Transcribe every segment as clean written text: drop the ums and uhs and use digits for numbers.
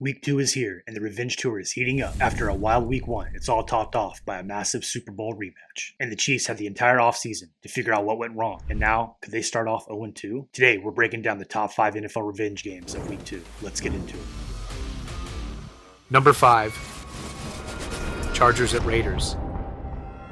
Week 2 is here, and the revenge tour is heating up. After a wild Week 1, it's all topped off by a massive Super Bowl rematch. And the Chiefs have the entire offseason to figure out what went wrong. And now, could they start off 0-2? Today, we're breaking down the top 5 NFL revenge games of Week 2. Let's get into it. Number 5, Chargers at Raiders.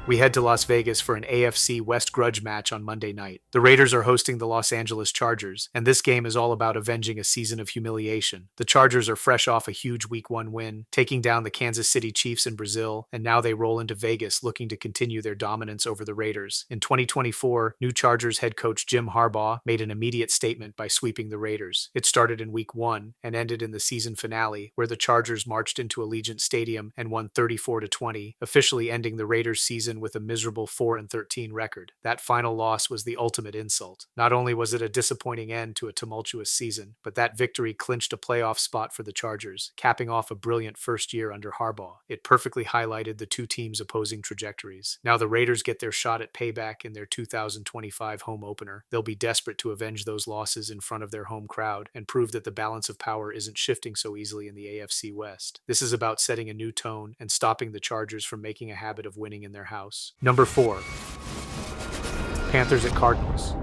We head to Las Vegas for an AFC West grudge match on Monday night. The Raiders are hosting the Los Angeles Chargers, and this game is all about avenging a season of humiliation. The Chargers are fresh off a huge Week 1 win, taking down the Kansas City Chiefs in Brazil, and now they roll into Vegas looking to continue their dominance over the Raiders. In 2024, new Chargers head coach Jim Harbaugh made an immediate statement by sweeping the Raiders. It started in Week 1 and ended in the season finale, where the Chargers marched into Allegiant Stadium and won 34-20, officially ending the Raiders' season with a miserable 4-13 record. That final loss was the ultimate insult. Not only was it a disappointing end to a tumultuous season, but that victory clinched a playoff spot for the Chargers, capping off a brilliant first year under Harbaugh. It perfectly highlighted the two teams' opposing trajectories. Now the Raiders get their shot at payback in their 2025 home opener. They'll be desperate to avenge those losses in front of their home crowd and prove that the balance of power isn't shifting so easily in the AFC West. This is about setting a new tone and stopping the Chargers from making a habit of winning in their house. Number 4, Panthers at Cardinals.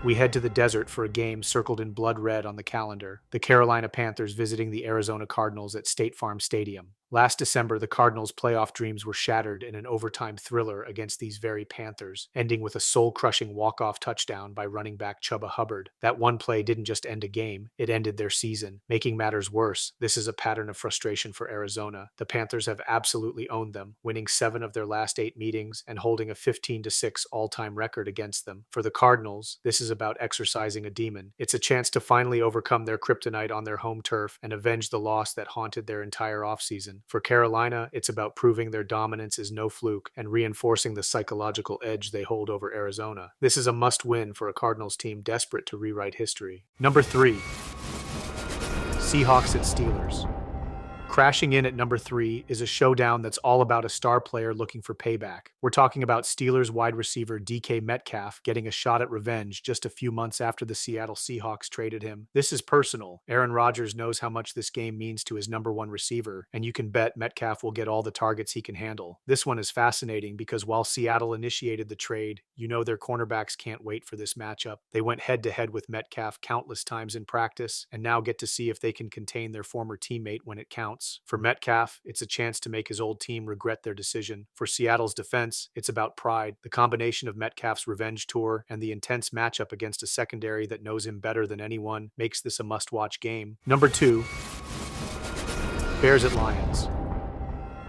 We head to the desert for a game circled in blood red on the calendar. The Carolina Panthers visiting the Arizona Cardinals at State Farm Stadium. Last December, the Cardinals' playoff dreams were shattered in an overtime thriller against these very Panthers, ending with a soul-crushing walk-off touchdown by running back Chuba Hubbard. That one play didn't just end a game, it ended their season. Making matters worse, this is a pattern of frustration for Arizona. The Panthers have absolutely owned them, winning 7 of their last 8 meetings and holding a 15-6 all-time record against them. For the Cardinals, this is about exercising a demon. It's a chance to finally overcome their kryptonite on their home turf and avenge the loss that haunted their entire offseason. For Carolina, it's about proving their dominance is no fluke and reinforcing the psychological edge they hold over Arizona. This is a must-win for a Cardinals team desperate to rewrite history. Number 3, Seahawks at Steelers. Crashing in at number 3 is a showdown that's all about a star player looking for payback. We're talking about Steelers wide receiver DK Metcalf getting a shot at revenge just a few months after the Seattle Seahawks traded him. This is personal. Aaron Rodgers knows how much this game means to his number 1 receiver, and you can bet Metcalf will get all the targets he can handle. This one is fascinating because while Seattle initiated the trade, you know their cornerbacks can't wait for this matchup. They went head-to-head with Metcalf countless times in practice, and now get to see if they can contain their former teammate when it counts. For Metcalf, it's a chance to make his old team regret their decision. For Seattle's defense, it's about pride. The combination of Metcalf's revenge tour and the intense matchup against a secondary that knows him better than anyone makes this a must-watch game. Number 2, Bears at Lions.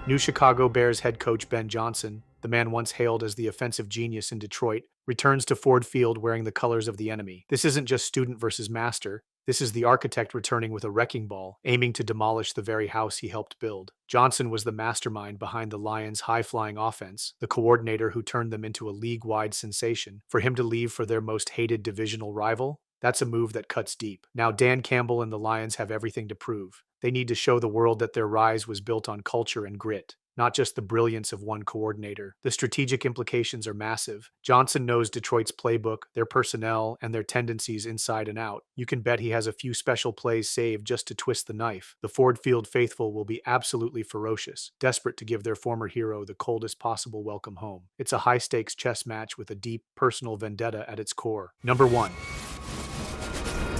New Chicago Bears head coach Ben Johnson, the man once hailed as the offensive genius in Detroit, returns to Ford Field wearing the colors of the enemy. This isn't just student versus master. This is the architect returning with a wrecking ball, aiming to demolish the very house he helped build. Johnson was the mastermind behind the Lions' high-flying offense, the coordinator who turned them into a league-wide sensation. For him to leave for their most hated divisional rival, that's a move that cuts deep. Now Dan Campbell and the Lions have everything to prove. They need to show the world that their rise was built on culture and grit, not just the brilliance of one coordinator. The strategic implications are massive. Johnson knows Detroit's playbook, their personnel, and their tendencies inside and out. You can bet he has a few special plays saved just to twist the knife. The Ford Field faithful will be absolutely ferocious, desperate to give their former hero the coldest possible welcome home. It's a high-stakes chess match with a deep, personal vendetta at its core. Number 1,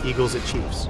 Eagles at Chiefs.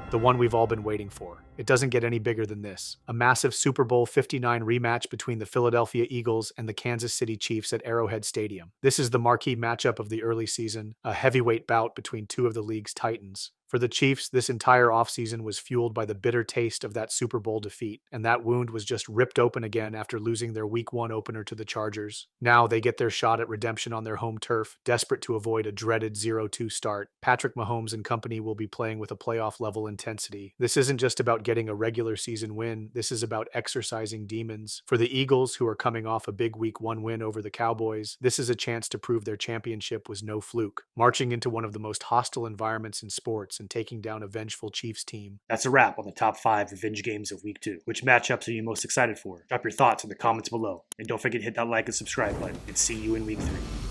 The one we've all been waiting for. It doesn't get any bigger than this. A massive Super Bowl 59 rematch between the Philadelphia Eagles and the Kansas City Chiefs at Arrowhead Stadium. This is the marquee matchup of the early season, a heavyweight bout between two of the league's titans. For the Chiefs, this entire offseason was fueled by the bitter taste of that Super Bowl defeat, and that wound was just ripped open again after losing their Week 1 opener to the Chargers. Now they get their shot at redemption on their home turf, desperate to avoid a dreaded 0-2 start. Patrick Mahomes and company will be playing with a playoff-level intensity. This isn't just about getting a regular season win, this is about exercising demons. For the Eagles, who are coming off a big Week 1 win over the Cowboys, this is a chance to prove their championship was no fluke. Marching into one of the most hostile environments in sports and taking down a vengeful Chiefs team. That's a wrap on the top 5 revenge games of Week 2. Which matchups are you most excited for? Drop your thoughts in the comments below. And don't forget to hit that like and subscribe button. And see you in Week 3.